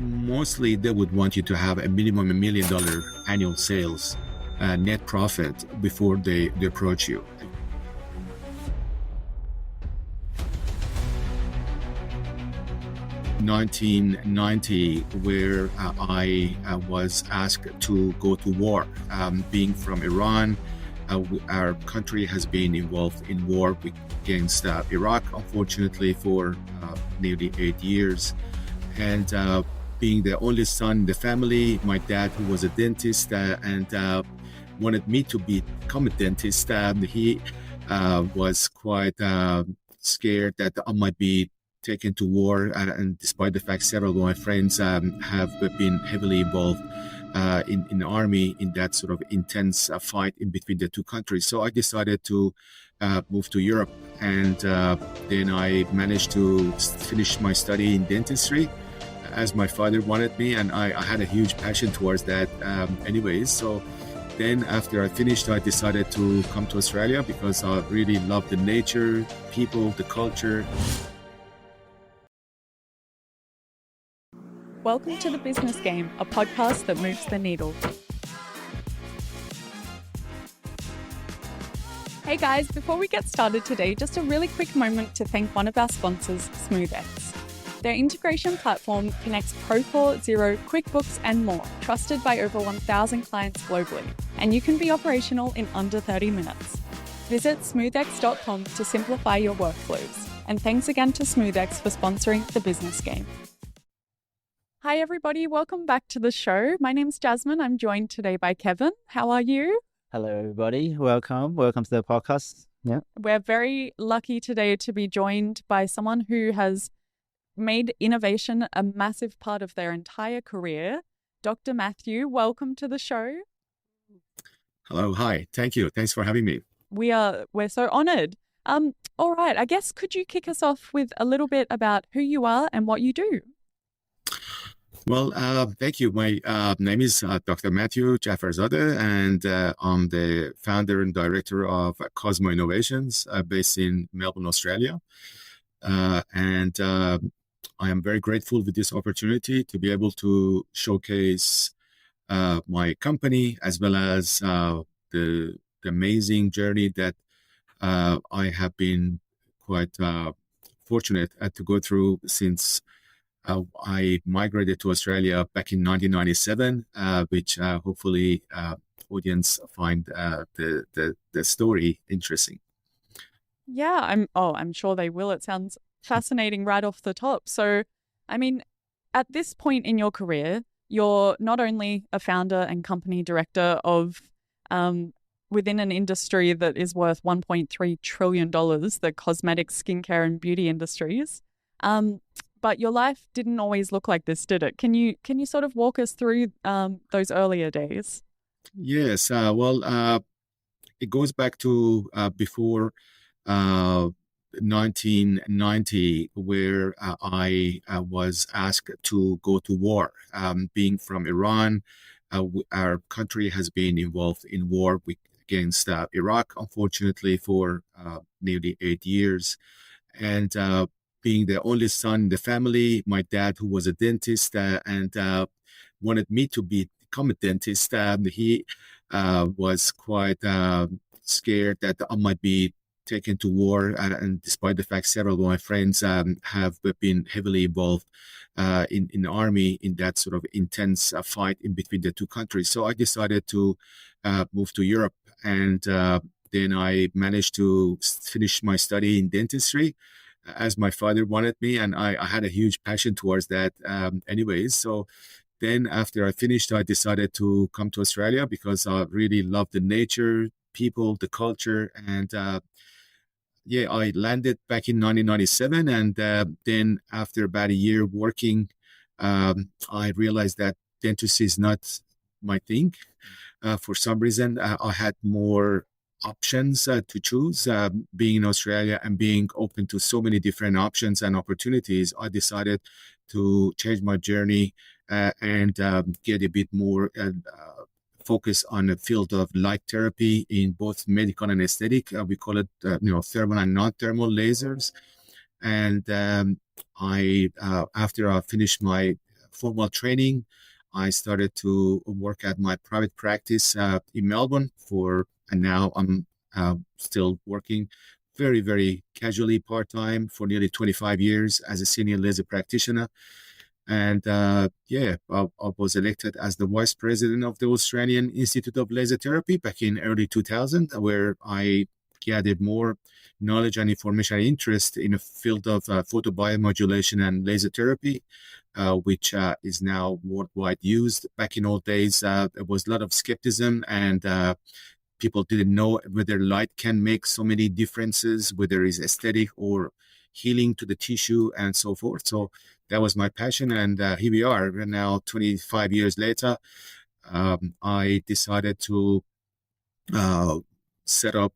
Mostly they would want you to have a minimum $1 million annual sales net profit before they approach you. In 1990, where I was asked to go to war. Being from Iran, our country has been involved in war against Iraq, unfortunately, for nearly 8 years. And being the only son in the family, my dad, who was a dentist and wanted me to become a dentist, he was quite scared that I might be taken to war, and despite the fact several of my friends have been heavily involved in the army in that sort of intense fight in between the two countries. So I decided to move to Europe, and then I managed to finish my study in dentistry as my father wanted me, and I had a huge passion towards that anyways. So then after I finished, I decided to come to Australia because I really love the nature, people, the culture. Welcome to The Business Game, a podcast that moves the needle. Hey guys, before we get started today, just a really quick moment to thank one of our sponsors, SmoothX. Their integration platform connects Procore, Xero, QuickBooks, and more, trusted by over 1,000 clients globally, and you can be operational in under 30 minutes. Visit smoothx.com to simplify your workflows. And thanks again to SmoothX for sponsoring The Business Game. Hi everybody, welcome back to the show. My name's Jazmyn. I'm joined today by Kevin. How are you? Hello everybody, welcome to the podcast. Yeah. We're very lucky today to be joined by someone who has made innovation a massive part of their entire career. Dr. Mathew, welcome to the show. Hello, hi, thank you. Thanks for having me. We're so honored. All right, I guess could you kick us off with a little bit about who you are and what you do? Well, thank you. My name is Dr. Mathew Jafarzadeh, and I'm the founder and director of Cosmo Innovations based in Melbourne, Australia. And I am very grateful with this opportunity to be able to showcase my company as well as the amazing journey that I have been quite fortunate to go through since I migrated to Australia back in 1997, which hopefully audience find the story interesting. Yeah, I'm sure they will. It sounds fascinating right off the top. So, I mean, at this point in your career, you're not only a founder and company director of within an industry that is worth $1.3 trillion, the cosmetic, skincare, and beauty industries. But your life didn't always look like this, did it? Can you sort of walk us through those earlier days? Yes. Well, it goes back to before 1990, where I was asked to go to war. Being from Iran, our country has been involved in war against Iraq, unfortunately, for nearly 8 years. And being the only son in the family, my dad, who was a dentist and wanted me to become a dentist, he was quite scared that I might be taken to war. And despite the fact several of my friends have been heavily involved in the army in that sort of intense fight in between the two countries. So I decided to move to Europe, and then I managed to finish my study in dentistry as my father wanted me, and I had a huge passion towards that anyways. So then after I finished, I decided to come to Australia because I really love the nature, people, the culture, and I landed back in 1997, and then after about a year working, I realized that dentistry is not my thing. For some reason, I had more options to choose. Being in Australia and being open to so many different options and opportunities, I decided to change my journey and get a bit more focus on the field of light therapy in both medical and aesthetic. We call it thermal and non-thermal lasers. And I after I finished my formal training, I started to work at my private practice in Melbourne and now I'm still working very, very casually part-time for nearly 25 years as a senior laser practitioner. And I was elected as the vice president of the Australian Institute of Laser Therapy back in early 2000, where I gathered more knowledge and information and interest in the field of photobiomodulation and laser therapy, which is now worldwide used. Back in old days, there was a lot of skepticism and people didn't know whether light can make so many differences, whether it's aesthetic or healing to the tissue and so forth. So that was my passion. And here we are now 25 years later. I decided to set up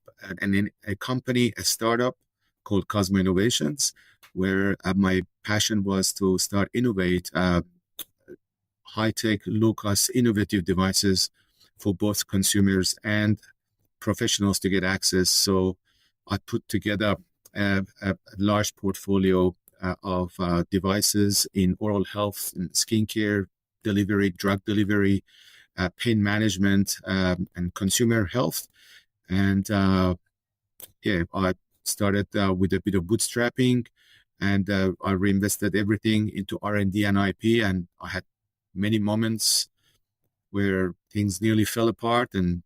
a company, a startup called Cosmo Innovations, where my passion was to start innovate high-tech, low-cost, innovative devices for both consumers and professionals to get access. So I put together a large portfolio of devices in oral health and skincare delivery, drug delivery, pain management, and consumer health. And I started with a bit of bootstrapping, and I reinvested everything into R&D and IP. And I had many moments where things nearly fell apart, and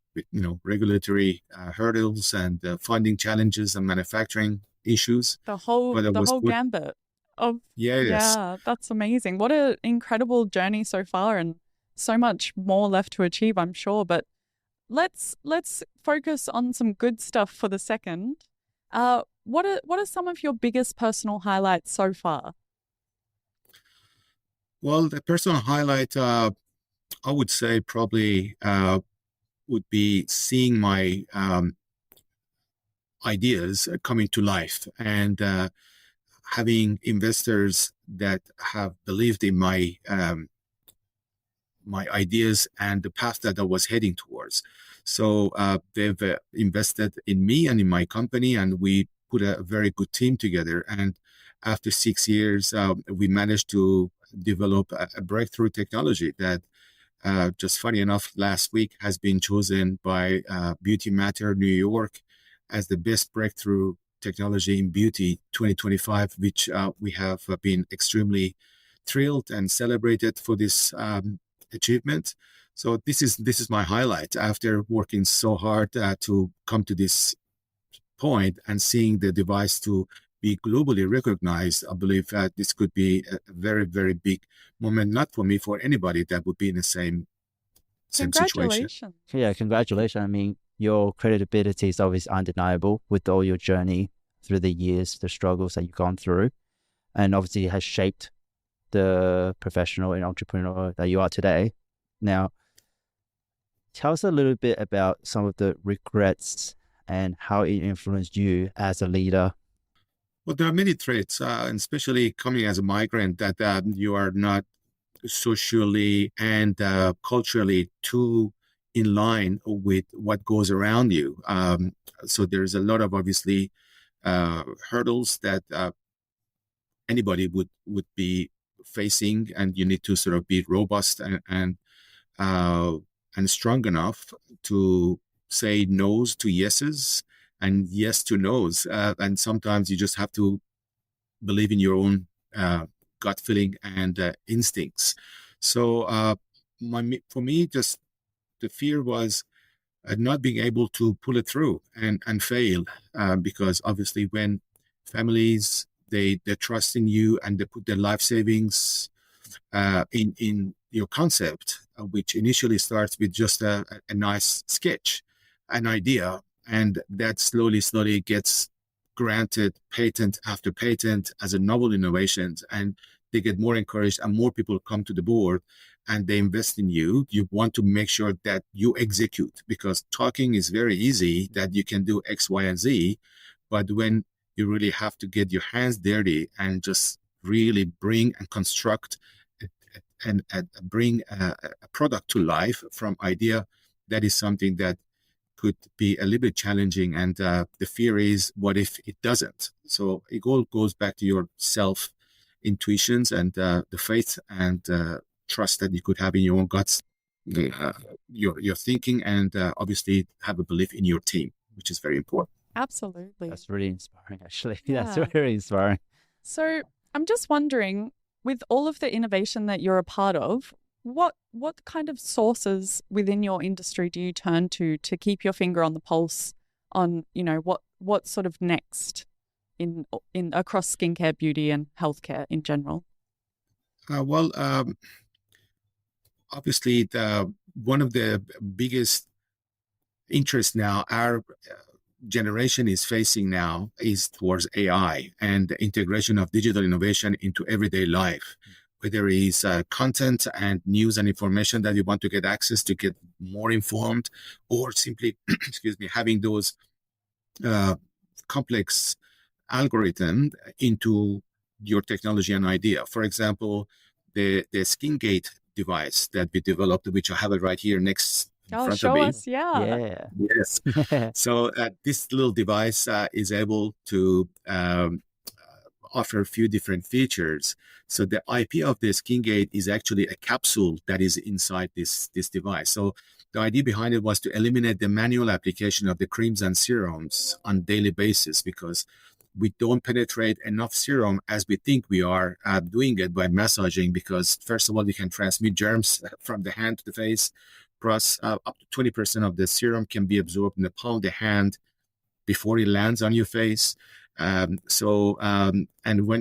regulatory hurdles and funding challenges and manufacturing issues. The whole gambit of yeah, that's amazing. What an incredible journey so far, and so much more left to achieve, I'm sure. But let's focus on some good stuff for the second. What are some of your biggest personal highlights so far? Well, the personal highlight, I would say probably would be seeing my ideas coming to life and having investors that have believed in my ideas and the path that I was heading towards. So they've invested in me and in my company, and we put a very good team together. And after 6 years, we managed to develop a breakthrough technology that just funny enough, last week has been chosen by Beauty Matter New York as the best breakthrough technology in beauty 2025, which we have been extremely thrilled and celebrated for this achievement. So this is my highlight after working so hard to come to this point and seeing the device to be globally recognized. I believe that this could be a very, very big moment, not for me, for anybody that would be in the same situation. Yeah, congratulations. I mean, your credibility is obviously undeniable with all your journey through the years, the struggles that you've gone through, and obviously it has shaped the professional and entrepreneur that you are today. Now, tell us a little bit about some of the regrets and how it influenced you as a leader. Well, there are many traits, and especially coming as a migrant, that you are not socially and culturally too in line with what goes around you. So there's a lot of obviously hurdles that anybody would be facing, and you need to sort of be robust and strong enough to say no's to yeses and yes to no's. And sometimes you just have to believe in your own gut feeling and instincts. So for me, just the fear was not being able to pull it through and fail, because obviously when families, they trust in you and they put their life savings in your concept, which initially starts with just a nice sketch, an idea, and that slowly gets granted patent after patent as a novel innovation, and they get more encouraged and more people come to the board and they invest in you. You want to make sure that you execute, because talking is very easy, that you can do X, Y, and Z, but when you really have to get your hands dirty and just really bring and construct and bring a product to life from idea, that is something that could be a little bit challenging. And the fear is, what if it doesn't? So it all goes back to your self intuitions and the faith and trust that you could have in your own guts, your thinking, and obviously have a belief in your team, which is very important. Absolutely. That's really inspiring, actually. Yeah. That's very inspiring. So I'm just wondering, with all of the innovation that you're a part of, what kind of sources within your industry do you turn to keep your finger on the pulse on, what sort of next in across skincare, beauty, and healthcare in general? Obviously, one of the biggest interests now our generation is facing now is towards AI and the integration of digital innovation into everyday life, whether it's content and news and information that you want to get access to get more informed, or simply, having those complex algorithm into your technology and idea. For example, the SkinGate device that we developed, which I have it right here next in front of me. Us, yeah. Yes. So this little device is able to offer a few different features. So the IP of the SkinGate is actually a capsule that is inside this device. So the idea behind it was to eliminate the manual application of the creams and serums on a daily basis, because we don't penetrate enough serum as we think we are doing it by massaging, because first of all, you can transmit germs from the hand to the face. Plus, up to 20% of the serum can be absorbed in the palm of the hand before it lands on your face. And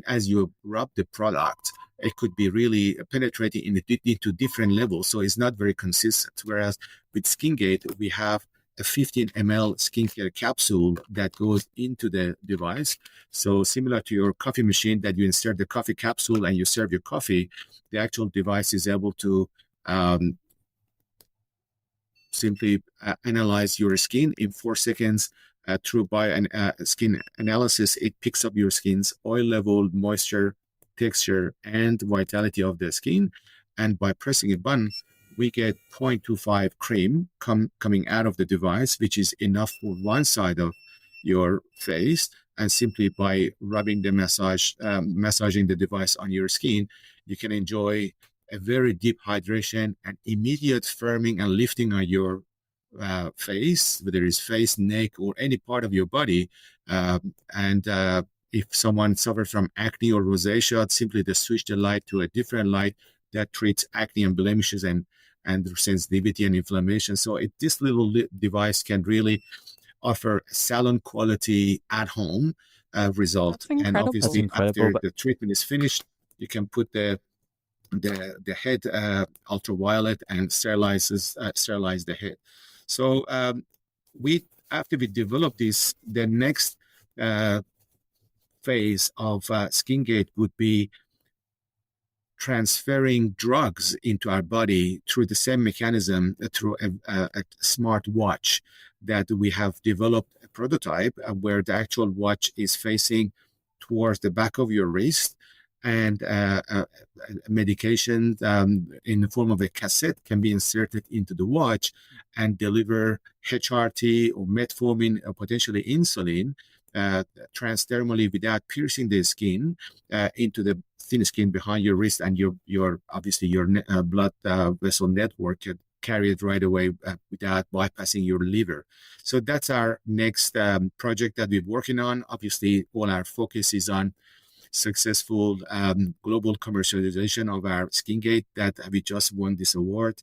as you rub the product, it could be really penetrating into different levels. So it's not very consistent. Whereas with SkinGate, we have a 15 ml skincare capsule that goes into the device. So similar to your coffee machine that you insert the coffee capsule and you serve your coffee, the actual device is able to simply analyze your skin in 4 seconds. Through skin analysis, it picks up your skin's oil level, moisture, texture, and vitality of the skin. And by pressing a button, we get 0.25 cream coming out of the device, which is enough for one side of your face. And simply by rubbing the massaging the device on your skin, you can enjoy a very deep hydration and immediate firming and lifting on your face, whether it's face, neck, or any part of your body. If someone suffers from acne or rosacea, simply just switch the light to a different light that treats acne and blemishes and sensitivity and inflammation. So this little device can really offer salon quality at home result. And obviously, after the treatment is finished, you can put the head ultraviolet and sterilize the head. So after we develop this, the next phase of SkinGate would be transferring drugs into our body through the same mechanism, through a smart watch that we have developed a prototype where the actual watch is facing towards the back of your wrist, and medication in the form of a cassette can be inserted into the watch and deliver HRT or metformin or potentially insulin transdermally without piercing the skin into the thin skin behind your wrist, and your obviously your blood vessel network can carry it right away without bypassing your liver. So that's our next project that we're working on. Obviously, all our focus is on successful global commercialization of our SkinGate that we just won this award.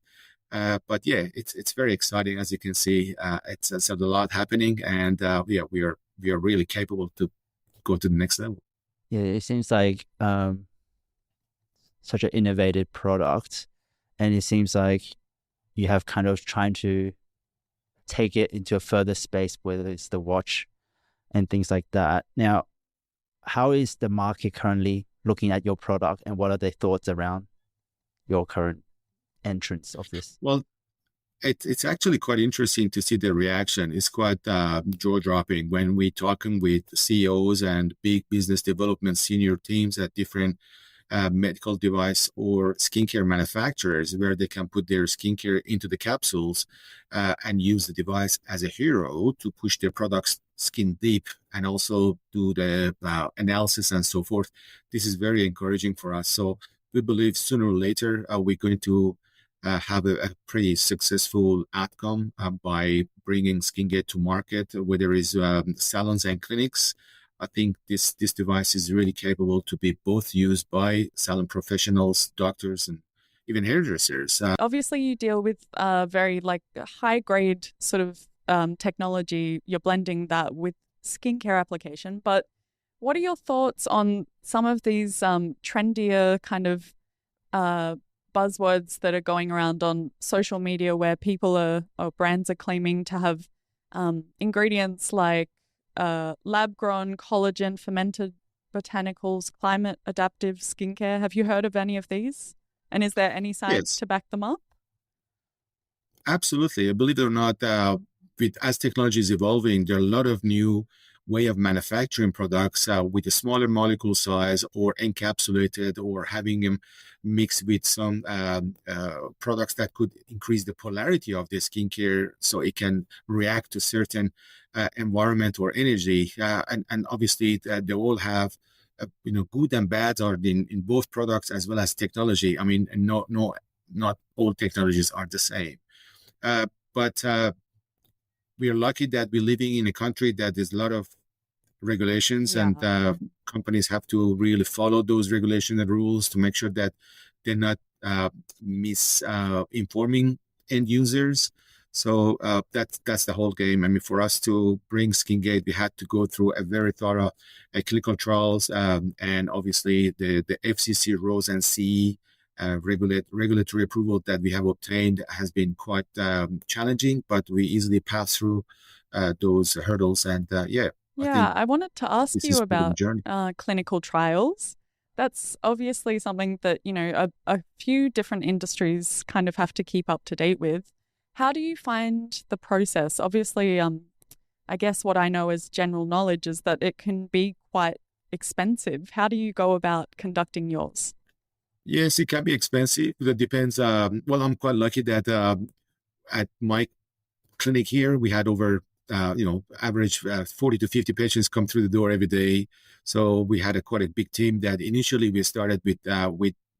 But yeah, it's very exciting. As you can see, it's a lot happening, and we are really capable to go to the next level. Yeah, it seems like such an innovative product, and it seems like you have kind of trying to take it into a further space, whether it's the watch and things like that. Now, how is the market currently looking at your product, and what are their thoughts around your current entrance of this? Well, it's actually quite interesting to see the reaction. It's quite jaw-dropping when we're talking with CEOs and big business development senior teams at different medical device or skincare manufacturers, where they can put their skincare into the capsules and use the device as a hero to push their products skin deep and also do the analysis and so forth. This is very encouraging for us. So we believe sooner or later we're going to have a pretty successful outcome by bringing SkinGate to market, where there is salons and clinics. I think this device is really capable to be both used by salon professionals, doctors, and even hairdressers. Obviously, you deal with very like high grade sort of technology. You're blending that with skincare application. But what are your thoughts on some of these trendier kind of buzzwords that are going around on social media, where people or brands are claiming to have ingredients like lab-grown collagen, fermented botanicals, climate adaptive skincare? Have you heard of any of these? And is there any science to back them up? Absolutely. Believe it or not, as technology is evolving, there are a lot of new way of manufacturing products with a smaller molecule size or encapsulated or having them mixed with some products that could increase the polarity of the skincare so it can react to certain environment or energy. And obviously they all have good and bad are in both products as well as technology. I mean, not all technologies are the same. But we are lucky that we're living in a country that there's a lot of regulations, and companies have to really follow those regulations and rules to make sure that they're not misinforming end users. So that's the whole game. I mean, for us to bring SkinGate, we had to go through a very thorough clinical trials, and obviously the FCC ROSE and CE regulatory approval that we have obtained has been quite challenging, but we easily passed through those hurdles. And I wanted to ask you about clinical trials. That's obviously something that, a few different industries kind of have to keep up to date with. How do you find the process? Obviously, I guess what I know as general knowledge is that it can be quite expensive. How do you go about conducting yours? Yes, it can be expensive. That depends. Well, I'm quite lucky that at my clinic here, we had over, average 40 to 50 patients come through the door every day. So we had quite a big team that initially we started with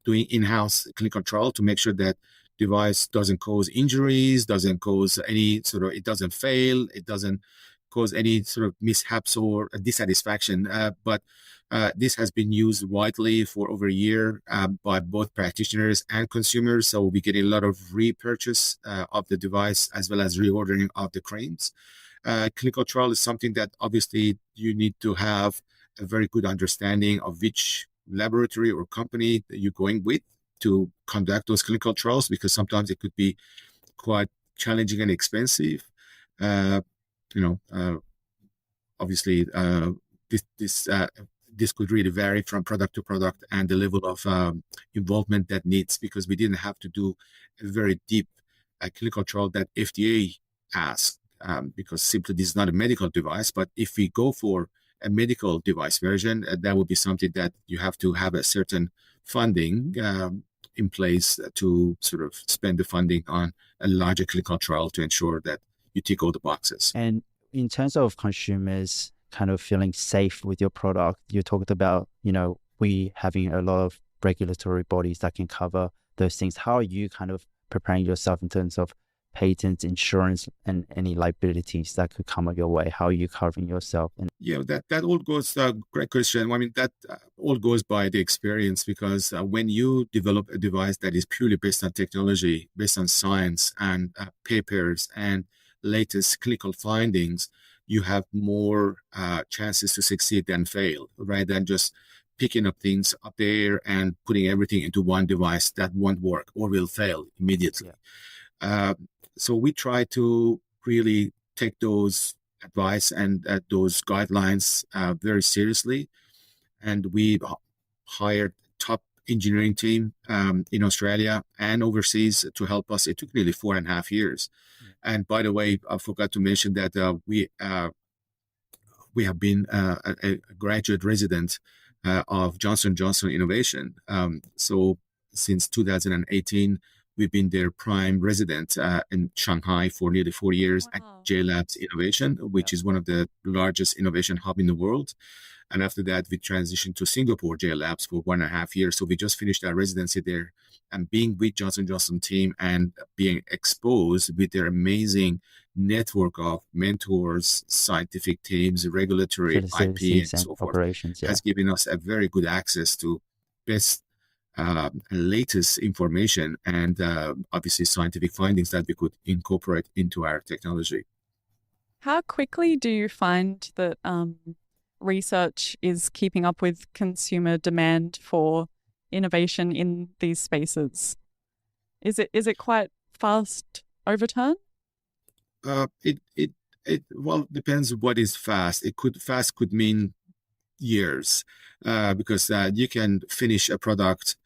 doing in-house clinical trial to make sure that device doesn't cause injuries, doesn't cause any it doesn't fail, it doesn't cause any sort of mishaps or dissatisfaction. But this has been used widely for over a year by both practitioners and consumers. So we're getting a lot of repurchase of the device as well as reordering of the creams. Clinical trial is something that obviously you need to have a very good understanding of which laboratory or company that you're going with to conduct those clinical trials, because sometimes it could be quite challenging and expensive. Obviously, this could really vary from product to product and the level of involvement that needs, because we didn't have to do a very deep clinical trial that FDA asked, because simply this is not a medical device. But if we go for a medical device version, that would be something that you have to have a certain funding in place to sort of spend the funding on a larger clinical trial to ensure that you tick all the boxes. And in terms of consumers kind of feeling safe with your product, you talked about, we having a lot of regulatory bodies that can cover those things. How are you kind of preparing yourself in terms of patents, insurance, and any liabilities that could come your way? How are you covering yourself? That all goes, great question. I mean, that all goes by the experience, because when you develop a device that is purely based on technology, based on science and papers and latest clinical findings, you have more chances to succeed than fail, rather than just picking up things up there and putting everything into one device that won't work or will fail immediately. So we try to really take those advice and those guidelines very seriously. And we hired top engineering team in Australia and overseas to help us. It took nearly 4.5 years. And by the way, I forgot to mention that we have been a graduate resident of Jazmyn Innovation. So since 2018, we've been their prime resident in Shanghai for nearly 4 years at Wow. JLabs Innovation, which is one of the largest innovation hub in the world. And after that, we transitioned to Singapore JLabs for 1.5 years. So we just finished our residency there, and being with Johnson Johnson team and being exposed with their amazing network of mentors, scientific teams, regulatory IP, and Facilities and so forth, operations. Yeah. has given us a very good access to best latest information and obviously scientific findings that we could incorporate into our technology. How quickly do you find that research is keeping up with consumer demand for innovation in these spaces? Is it quite fast overturn? It well depends what is fast. Fast could mean years, because you can finish a product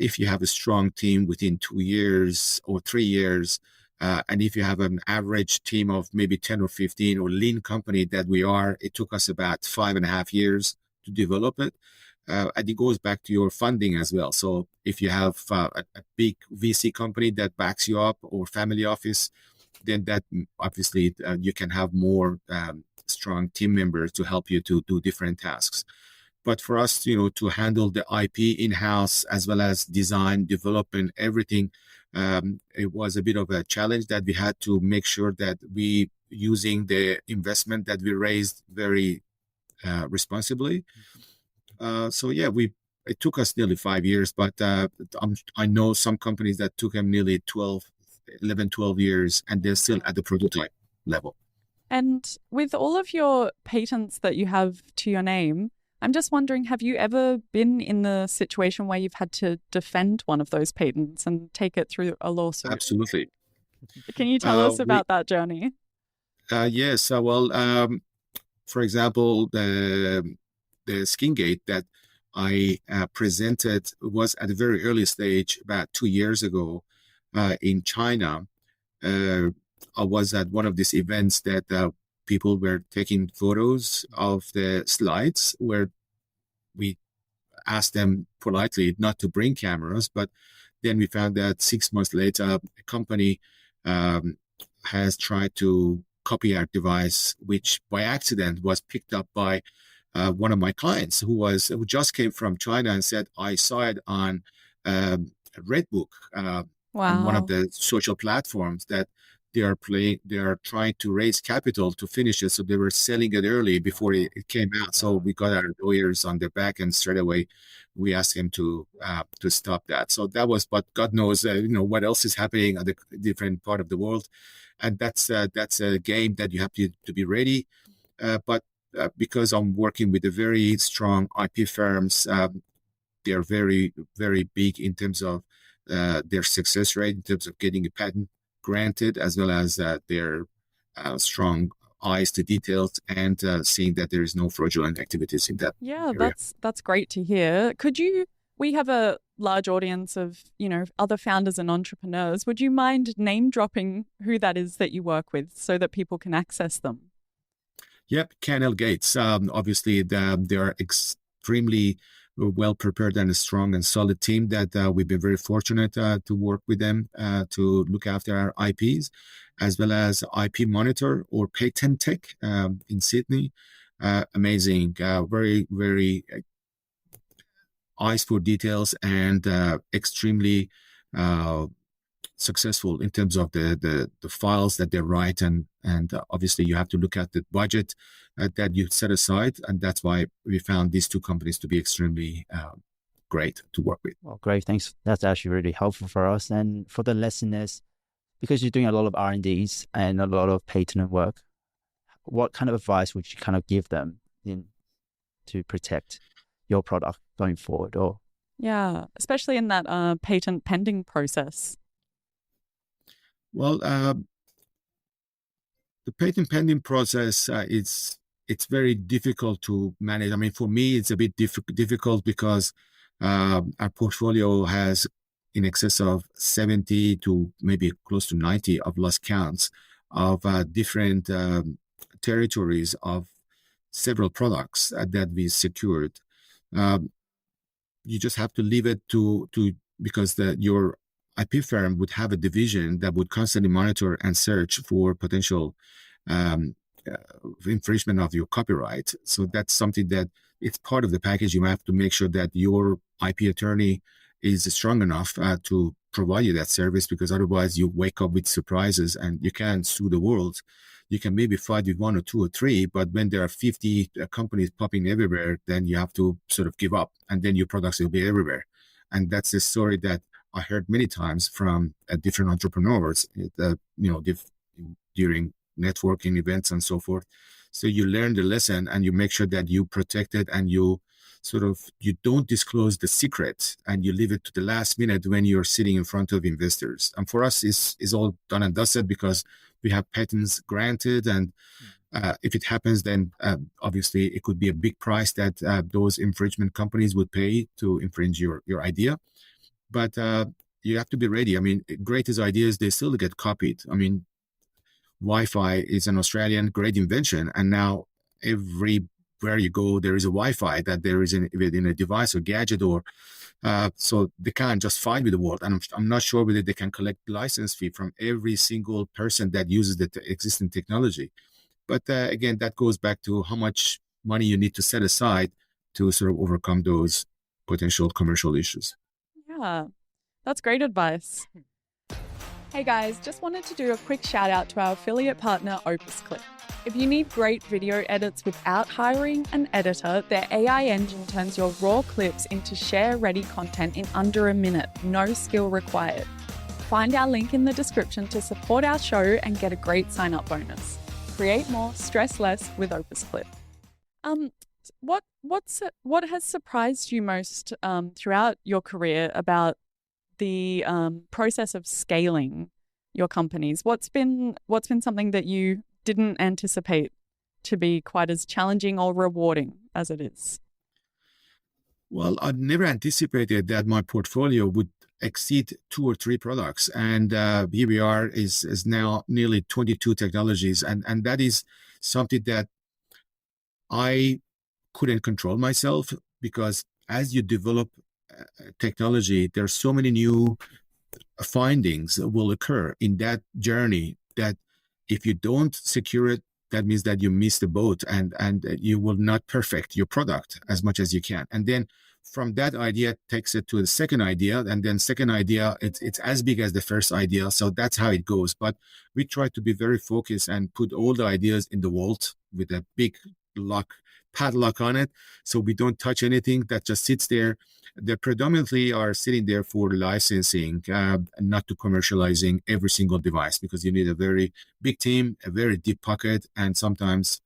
if you have a strong team within 2 years or 3 years. And if you have an average team of maybe 10 or 15 or lean company that we are, it took us about 5.5 years to develop it. And it goes back to your funding as well. So if you have a big VC company that backs you up or family office, then that obviously you can have more strong team members to help you to do different tasks. But for us, to handle the IP in-house as well as design, development, everything, it was a bit of a challenge that we had to make sure that we using the investment that we raised very responsibly. So yeah, it took us nearly 5 years, but I know some companies that took them nearly 11, 12 years, and they're still at the prototype level. And with all of your patents that you have to your name, I'm just wondering, have you ever been in the situation where you've had to defend one of those patents and take it through a lawsuit? Absolutely. Can you tell us about that journey? Yes. Well, for example, the SkinGate that I presented was at a very early stage about 2 years ago in China. I was at one of these events that people were taking photos of the slides, where we asked them politely not to bring cameras, but then we found that 6 months later, a company has tried to copy our device, which by accident was picked up by one of my clients who just came from China and said, I saw it on Redbook, on one of the social platforms that they are trying to raise capital to finish it. So they were selling it early before it came out. So we got our lawyers on their back, and straight away we asked him to stop that. So that was, but God knows, what else is happening at the different part of the world. And that's a game that you have to be ready. But because I'm working with a very strong IP firms, they are very, very big in terms of their success rate, in terms of getting a patent granted, as well as their strong eyes to details and seeing that there is no fraudulent activities in that area. That's great to hear. We have a large audience of, other founders and entrepreneurs. Would you mind name dropping who that is that you work with so that people can access them? Yep, Canel Gates. Obviously, they are extremely well prepared and a strong and solid team that we've been very fortunate to work with them to look after our IPs, as well as IP Monitor or Patent Tech in Sydney. Amazing, very, very eyes for details, and extremely successful in terms of the files that they write, and obviously you have to look at the budget that you set aside, and that's why we found these two companies to be extremely great to work with. Well, great, thanks. That's actually really helpful for us and for the listeners, because you're doing a lot of R&Ds and a lot of patent work. What kind of advice would you kind of give them to protect your product going forward? Or especially in that patent pending process. Well, the patent pending process, it's very difficult to manage. I mean, for me, it's a bit difficult because our portfolio has in excess of 70 to maybe close to 90 of lost counts of different territories of several products that we secured. You just have to leave it to because your IP firm would have a division that would constantly monitor and search for potential um, infringement of your copyright. So that's something that it's part of the package. You have to make sure that your IP attorney is strong enough to provide you that service, because otherwise you wake up with surprises and you can't sue the world. You can maybe fight with one or two or three, but when there are 50 companies popping everywhere, then you have to sort of give up, and then your products will be everywhere. And that's the story that I heard many times from different entrepreneurs, during networking events and so forth. So you learn the lesson and you make sure that you protect it, and you don't disclose the secret, and you leave it to the last minute when you're sitting in front of investors. And for us, is all done and dusted because we have patents granted, and if it happens, then obviously it could be a big price that those infringement companies would pay to infringe your idea. But you have to be ready. I mean, greatest ideas, they still get copied. I mean, Wi-Fi is an Australian great invention, and now everywhere you go, there is a Wi-Fi that there is within a device or gadget, or so they can't just fight with the world. And I'm not sure whether they can collect license fee from every single person that uses the existing technology. But again, that goes back to how much money you need to set aside to sort of overcome those potential commercial issues. Yeah, that's great advice. Hey guys, just wanted to do a quick shout out to our affiliate partner, OpusClip. If you need great video edits without hiring an editor, their AI engine turns your raw clips into share-ready content in under a minute, no skill required. Find our link in the description to support our show and get a great sign-up bonus. Create more, stress less with OpusClip. What has surprised you most throughout your career about the process of scaling your companies? What's been something that you didn't anticipate to be quite as challenging or rewarding as it is? Well, I never anticipated that my portfolio would exceed 2 or 3 products, and here we are is now nearly 22 technologies, and that is something that I couldn't control myself, because as you develop technology, there's so many new findings that will occur in that journey that if you don't secure it, that means that you miss the boat, and you will not perfect your product as much as you can. And then from that idea takes it to the second idea, and then second idea, it's as big as the first idea. So that's how it goes. But we try to be very focused and put all the ideas in the vault with a big padlock on it, so we don't touch anything that just sits there. They predominantly are sitting there for licensing, not to commercializing every single device, because you need a very big team, a very deep pocket, and sometimes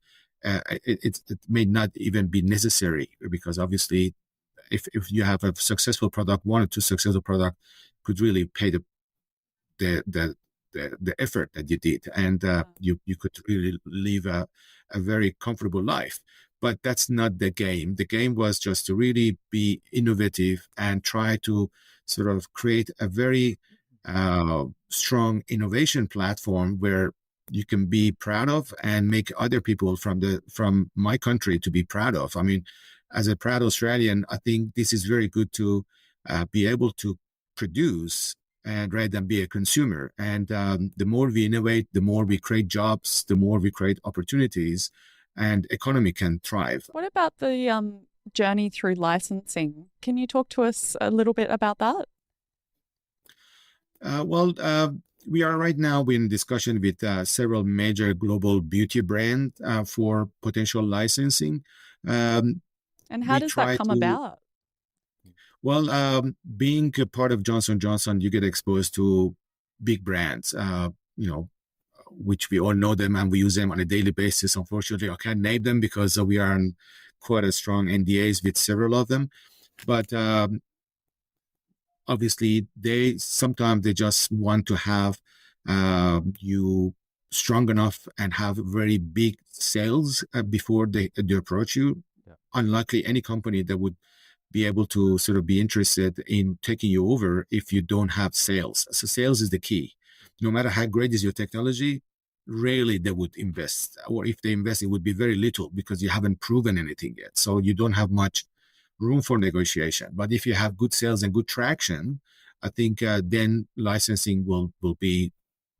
it may not even be necessary, because obviously if you have a successful product, 1 or 2 successful product could really pay the effort that you did, and you could really live a very comfortable life. But that's not the game. The game was just to really be innovative and try to sort of create a very strong innovation platform where you can be proud of and make other people from my country to be proud of. I mean, as a proud Australian, I think this is very good to be able to produce and rather than be a consumer. And the more we innovate, the more we create jobs, the more we create opportunities, and economy can thrive. What about the journey through licensing? Can you talk to us a little bit about that? We are right now in discussion with several major global beauty brands for potential licensing. And how does that come about? Well, being a part of Johnson & Johnson, you get exposed to big brands, which we all know them and we use them on a daily basis. Unfortunately, I can't name them because we are on quite a strong NDAs with several of them. But obviously, sometimes they just want to have you strong enough and have very big sales before they approach you. Yeah. Unlikely any company that would be able to sort of be interested in taking you over if you don't have sales. So sales is the key. No matter how great is your technology, rarely they would invest. Or if they invest, it would be very little because you haven't proven anything yet. So you don't have much room for negotiation. But if you have good sales and good traction, I think then licensing will be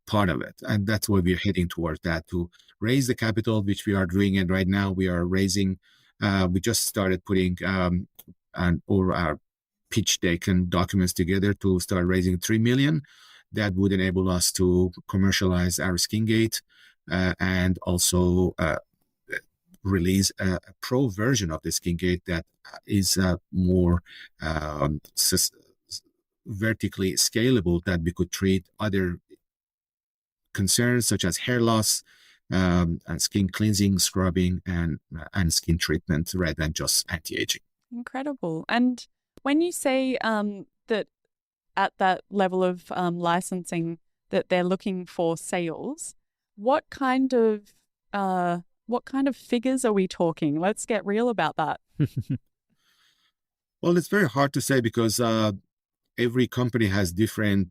part of it. And that's why we're heading towards that, to raise the capital, which we are doing. And right now we are raising, we just started putting all our pitch deck and documents together to start raising 3 million. That would enable us to commercialize our SkinGate and also release a pro version of the SkinGate that is more vertically scalable, that we could treat other concerns such as hair loss, and skin cleansing, scrubbing, and skin treatment rather than just anti-aging. Incredible. And when you say that at that level of licensing that they're looking for sales, what kind of figures are we talking? Let's get real about that. Well, it's very hard to say because every company has different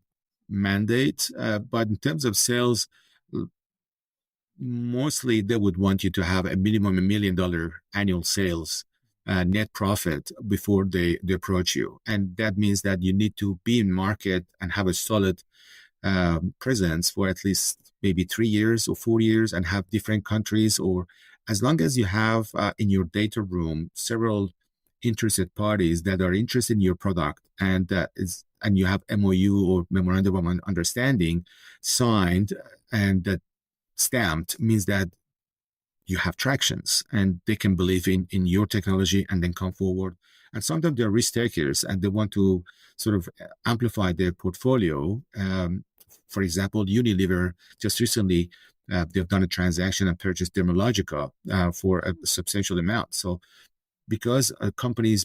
mandates, but in terms of sales, mostly they would want you to have a minimum $1 million annual sales net profit before they approach you. And that means that you need to be in market and have a solid presence for at least maybe 3 years or 4 years, and have different countries, or as long as you have in your data room several interested parties that are interested in your product, and you have MOU or memorandum of understanding signed and that stamped, means that you have tractions and they can believe in your technology and then come forward. And sometimes they're risk takers and they want to sort of amplify their portfolio. For example, Unilever just recently, they've done a transaction and purchased Dermalogica for a substantial amount. So because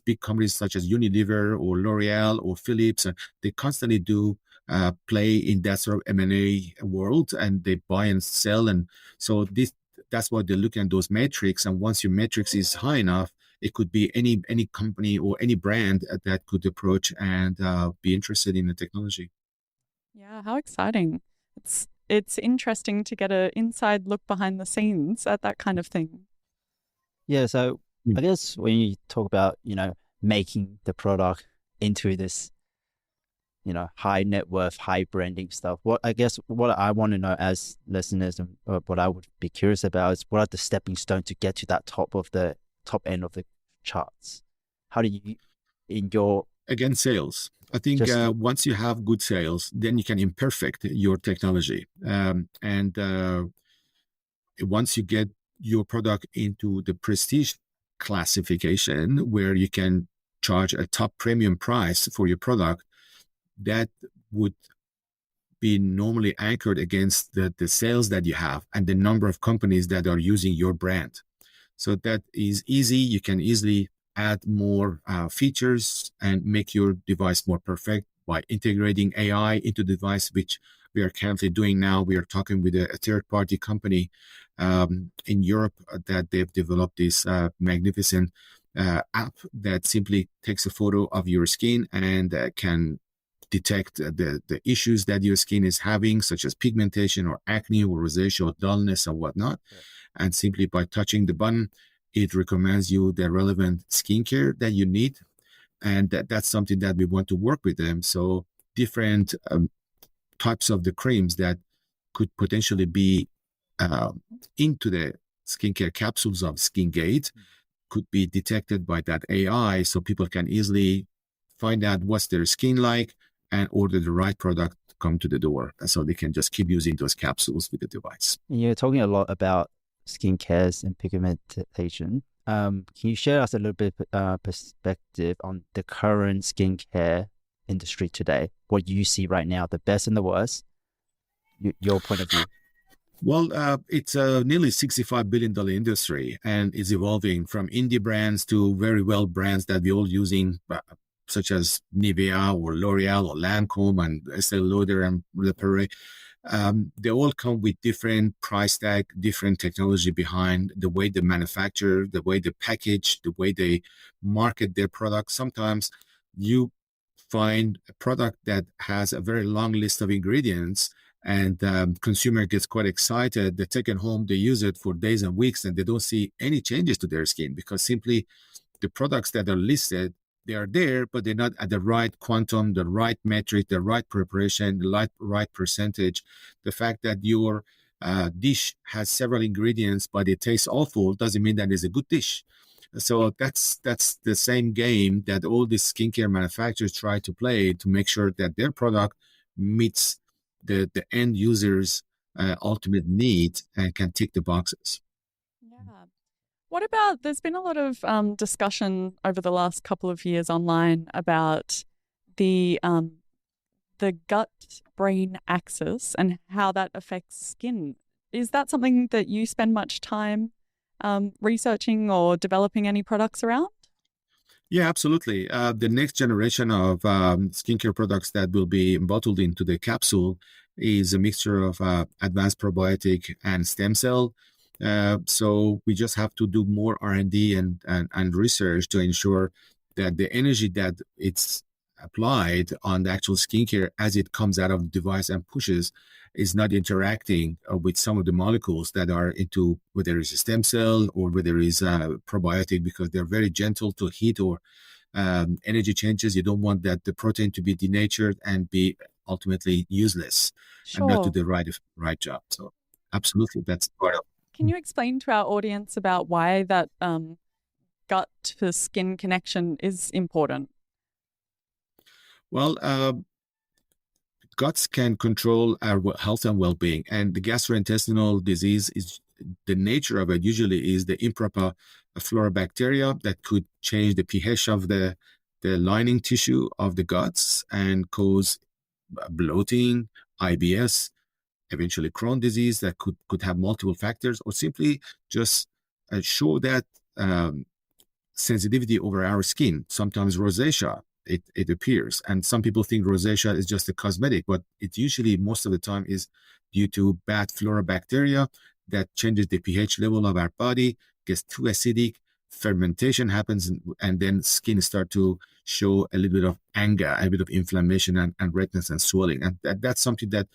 big companies such as Unilever or L'Oreal or Philips, they constantly do play in that sort of M&A world, and they buy and sell. And so that's why they're looking at those metrics. And once your metrics is high enough, it could be any company or any brand that could approach and be interested in the technology. Yeah, how exciting. It's interesting to get an inside look behind the scenes at that kind of thing. Yeah, so I guess when you talk about, making the product into this, high net worth, high branding stuff, what I want to know as listeners, and what I would be curious about, is what are the stepping stones to get to that top end of the charts? How do you, Again, sales. I think once you have good sales, then you can imperfect your technology. And once you get your product into the prestige classification, where you can charge a top premium price for your product, that would be normally anchored against the sales that you have and the number of companies that are using your brand. So that is easy. You can easily add more features and make your device more perfect by integrating AI into the device, which we are currently doing now. We are talking with a third-party company in Europe that they've developed this magnificent app that simply takes a photo of your skin and can detect the issues that your skin is having, such as pigmentation or acne or rosacea or dullness and whatnot. Yeah. And simply by touching the button, it recommends you the relevant skincare that you need. And that's something that we want to work with them. So different types of the creams that could potentially be into the skincare capsules of SkinGate could be detected by that AI, so people can easily find out what's their skin like and order the right product to come to the door. And so they can just keep using those capsules with the device. You're talking a lot about skincares and pigmentation. Can you share us a little bit perspective on the current skincare industry today? What you see right now, the best and the worst, your point of view? Well, it's a nearly $65 billion industry, and it's evolving from indie brands to very well brands that we're all using, such as Nivea or L'Oreal or Lancome and Estée Lauder and Le Perret. They all come with different price tag, different technology behind the way they manufacture, the way they package, the way they market their products. Sometimes you find a product that has a very long list of ingredients, and consumer gets quite excited. They take it home, they use it for days and weeks, and they don't see any changes to their skin because simply the products that are listed they are there, but they're not at the right quantum, the right metric, the right preparation, the right percentage. The fact that your dish has several ingredients, but it tastes awful, doesn't mean that it's a good dish. So that's the same game that all these skincare manufacturers try to play to make sure that their product meets the end user's ultimate need and can tick the boxes. Yeah. What about, there's been a lot of discussion over the last couple of years online about the gut-brain axis and how that affects skin. Is that something that you spend much time researching or developing any products around? Yeah, absolutely. The next generation of skincare products that will be bottled into the capsule is a mixture of advanced probiotic and stem cell. So we just have to do more R&D and research to ensure that the energy that it's applied on the actual skincare as it comes out of the device and pushes is not interacting with some of the molecules that are into whether it's a stem cell or whether it's a probiotic, because they're very gentle to heat or energy changes. You don't want that the protein to be denatured and be ultimately useless and not do Sure. the right job. So absolutely, that's part of. Can you explain to our audience about why that gut to skin connection is important? Well, guts can control our health and well-being, and the gastrointestinal disease is the nature of it usually is the improper flora bacteria that could change the pH of the lining tissue of the guts and cause bloating, IBS, eventually Crohn's disease that could have multiple factors, or simply just show that sensitivity over our skin. Sometimes rosacea, it appears. And some people think rosacea is just a cosmetic, but it usually, most of the time, is due to bad flora bacteria that changes the pH level of our body, gets too acidic, fermentation happens, and then skin start to show a little bit of anger, a bit of inflammation and redness and swelling. And that's something that,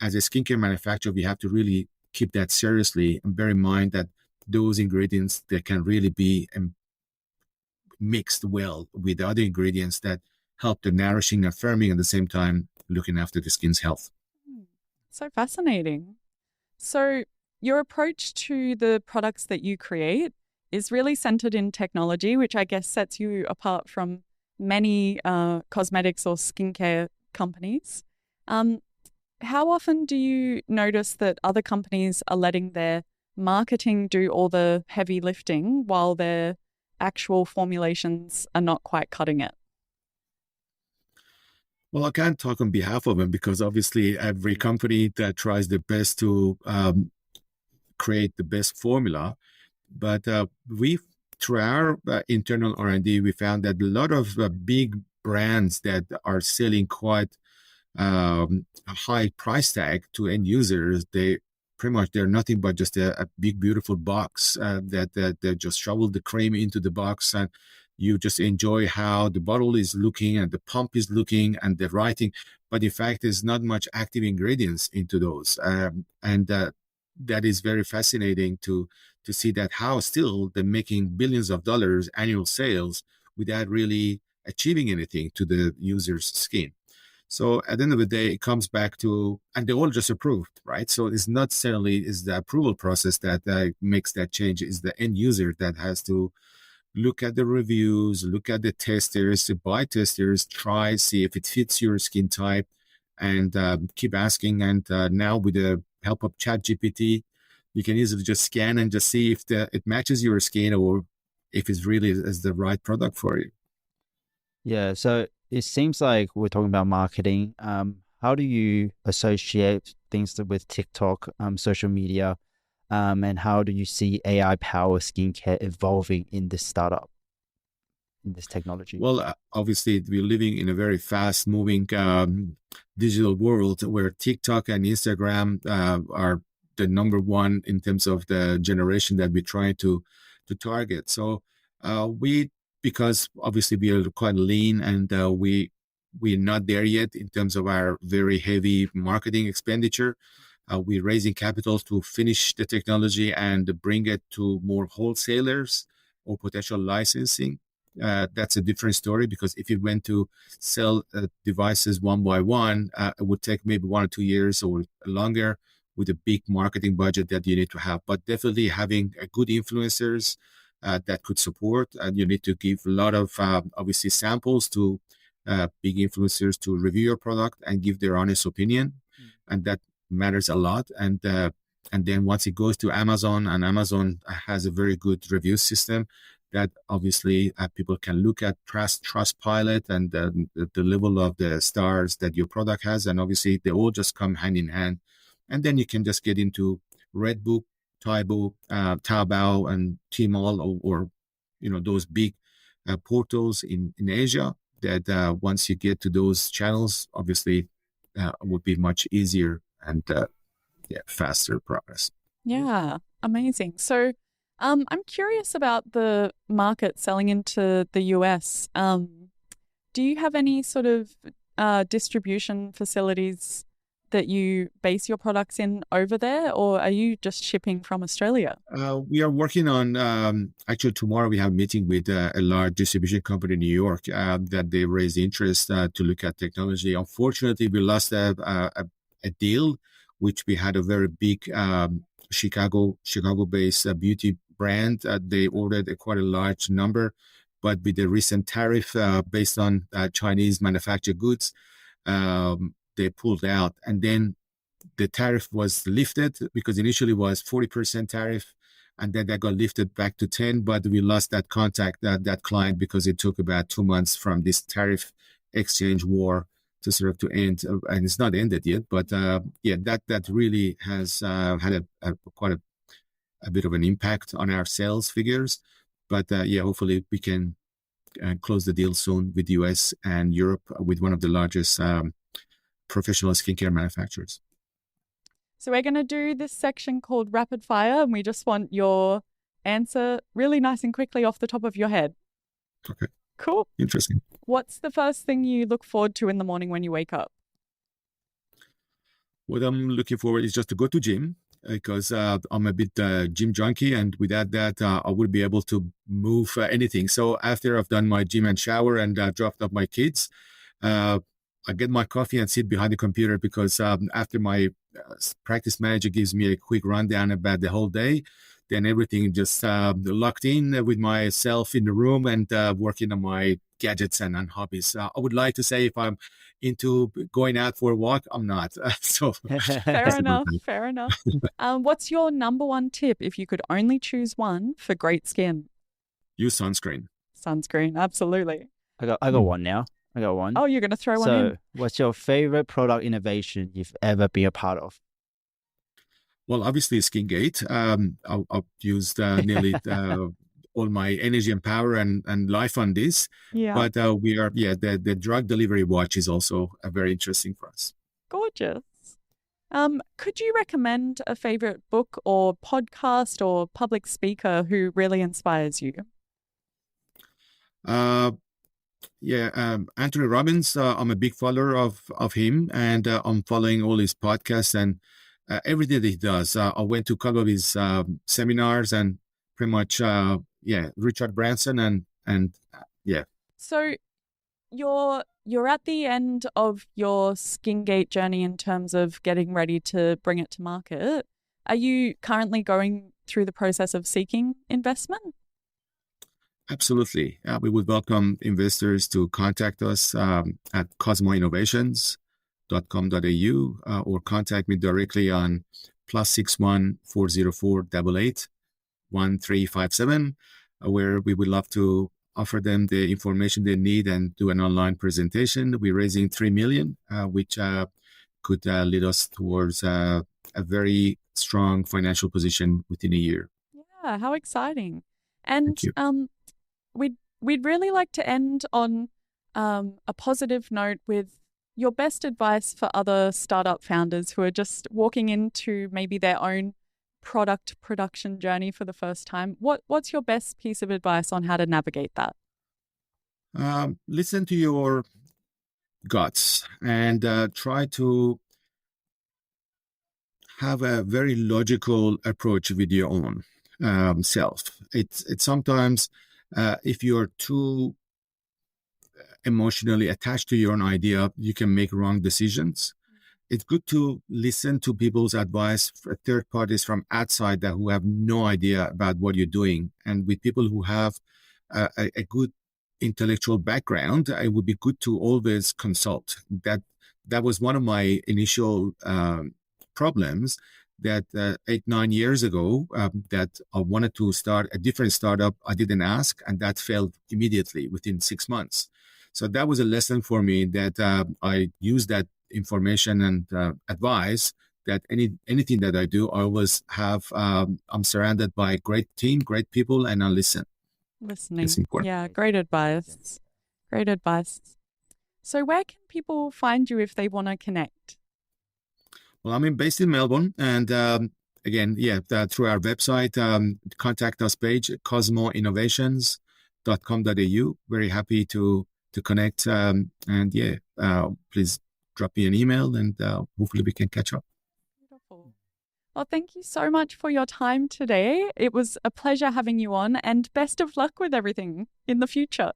as a skincare manufacturer, we have to really keep that seriously and bear in mind that those ingredients, they can really be mixed well with other ingredients that help the nourishing and firming at the same time looking after the skin's health. So fascinating. So your approach to the products that you create is really centered in technology, which I guess sets you apart from many cosmetics or skincare companies. How often do you notice that other companies are letting their marketing do all the heavy lifting while their actual formulations are not quite cutting it? Well, I can't talk on behalf of them because obviously every company that tries their best to create the best formula, but through our internal R&D, we found that a lot of big brands that are selling quite a high price tag to end users, they're nothing but just a big beautiful box that they just shovel the cream into the box, and you just enjoy how the bottle is looking and the pump is looking and the writing, but in fact there's not much active ingredients into those, and that is very fascinating to see that how still they're making billions of dollars annual sales without really achieving anything to the user's skin. So at the end of the day, it comes back to, and they're all just approved, right? So it's not necessarily is the approval process that makes that change. It's the end user that has to look at the reviews, look at the testers, buy testers, try, see if it fits your skin type, and keep asking. And now with the help of ChatGPT, you can easily just scan and just see if it matches your skin or if it's really is the right product for you. Yeah, so it seems like we're talking about marketing. How do you associate things with TikTok, social media, and how do you see AI-powered skincare evolving in this startup, in this technology? Well, obviously, we're living in a very fast-moving digital world where TikTok and Instagram are the number one in terms of the generation that we try to target. So because obviously we are quite lean and we're not there yet in terms of our very heavy marketing expenditure. We're raising capital to finish the technology and bring it to more wholesalers or potential licensing. that's a different story, because if you went to sell devices one by one, it would take maybe 1 or 2 years or longer with a big marketing budget that you need to have. But definitely having good influencers that could support, and you need to give a lot of obviously samples to big influencers to review your product and give their honest opinion, and that matters a lot. And then once it goes to Amazon, and Amazon has a very good review system that obviously people can look at Trustpilot and the level of the stars that your product has, and obviously they all just come hand in hand. And then you can just get into Redbook, Taobao, and Tmall, or those big portals in Asia. That once you get to those channels, obviously would be much easier and faster progress. Yeah, amazing. So I'm curious about the market selling into the US. Do you have any sort of distribution facilities that you base your products in over there, or are you just shipping from Australia? We are working on, actually tomorrow we have a meeting with a large distribution company in New York that they raised interest to look at technology. Unfortunately, we lost a deal, which we had a very big Chicago-based beauty brand. They ordered quite a large number, but with the recent tariff based on Chinese manufactured goods, they pulled out. And then the tariff was lifted, because initially it was 40% tariff, and then that got lifted back to 10, but we lost that contact, that client, because it took about 2 months from this tariff exchange war to sort of to end, and it's not ended yet. But that really has had quite a bit of an impact on our sales figures. But hopefully we can close the deal soon with the US and Europe, with one of the largest professional skincare manufacturers. So we're going to do this section called Rapid Fire, and we just want your answer really nice and quickly off the top of your head. Okay. Cool. Interesting. What's the first thing you look forward to in the morning when you wake up? What I'm looking forward is just to go to gym, because I'm a bit gym junkie, and without that, I wouldn't be able to move anything. So after I've done my gym and shower and dropped off my kids, I get my coffee and sit behind the computer, because after my practice manager gives me a quick rundown about the whole day, then everything just locked in with myself in the room and working on my gadgets and on hobbies. I would like to say if I'm into going out for a walk, I'm not. So Fair enough. What's your number one tip if you could only choose one for great skin? Use sunscreen. Sunscreen, absolutely. I got one now. I got one. Oh, you're going to throw one in? So what's your favorite product innovation you've ever been a part of? Well, obviously SkinGate. I've used nearly all my energy and power and life on this. Yeah. But the drug delivery watch is also very interesting for us. Gorgeous. Could you recommend a favorite book or podcast or public speaker who really inspires you? Anthony Robbins. I'm a big follower of him, and I'm following all his podcasts and everything that he does. I went to a couple of his seminars, and pretty much Richard Branson and. So you're at the end of your SkinGate journey in terms of getting ready to bring it to market. Are you currently going through the process of seeking investment? Absolutely. We would welcome investors to contact us at Cosmo Innovations.com.au or contact me directly on +61 404 88 1357, where we would love to offer them the information they need and do an online presentation. We're raising $3 million, which could lead us towards a very strong financial position within a year. Yeah, how exciting. And we'd really like to end on a positive note with your best advice for other startup founders who are just walking into maybe their own product production journey for the first time. What's your best piece of advice on how to navigate that? Listen to your guts and try to have a very logical approach with your own self. It's sometimes If you're too emotionally attached to your own idea, you can make wrong decisions. It's good to listen to people's advice, for third parties from outside that who have no idea about what you're doing. And with people who have a good intellectual background, it would be good to always consult. That was one of my initial problems that 8-9 years ago, that I wanted to start a different startup. I didn't ask, and that failed immediately within 6 months. So that was a lesson for me that I use that information and advice that anything that I do, I always have, I'm surrounded by a great team, great people, and I listen. Listening. It's important. Yeah, great advice. Great advice. So where can people find you if they want to connect? Well, I'm based in Melbourne, and again, through our website, contact us page, cosmoinnovations.com.au. Very happy to connect, and please drop me an email, and hopefully we can catch up. Beautiful. Well, thank you so much for your time today. It was a pleasure having you on, and best of luck with everything in the future.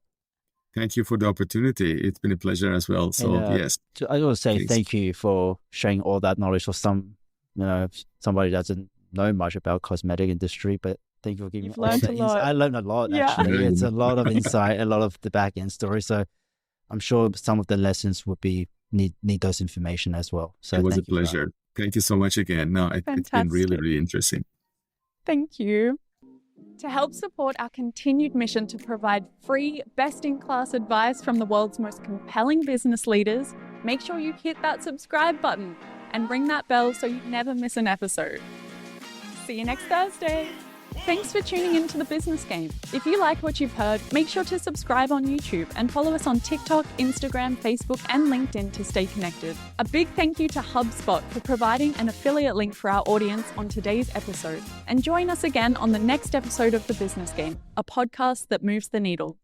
Thank you for the opportunity. It's been a pleasure as well. So yes. I want to say thank you for sharing all that knowledge for somebody that doesn't know much about cosmetic industry, but thank you for giving me all the insight. I learned a lot, actually. It's a lot of insight, a lot of the back end story. So I'm sure some of the lessons would be need those information as well. So it was a pleasure. Thank you so much again. No, it's been really, really interesting. Thank you. To help support our continued mission to provide free, best-in-class advice from the world's most compelling business leaders, make sure you hit that subscribe button and ring that bell so you never miss an episode. See you next Thursday. Thanks for tuning into The Business Game. If you like what you've heard, make sure to subscribe on YouTube and follow us on TikTok, Instagram, Facebook, and LinkedIn to stay connected. A big thank you to HubSpot for providing an affiliate link for our audience on today's episode. And join us again on the next episode of The Business Game, a podcast that moves the needle.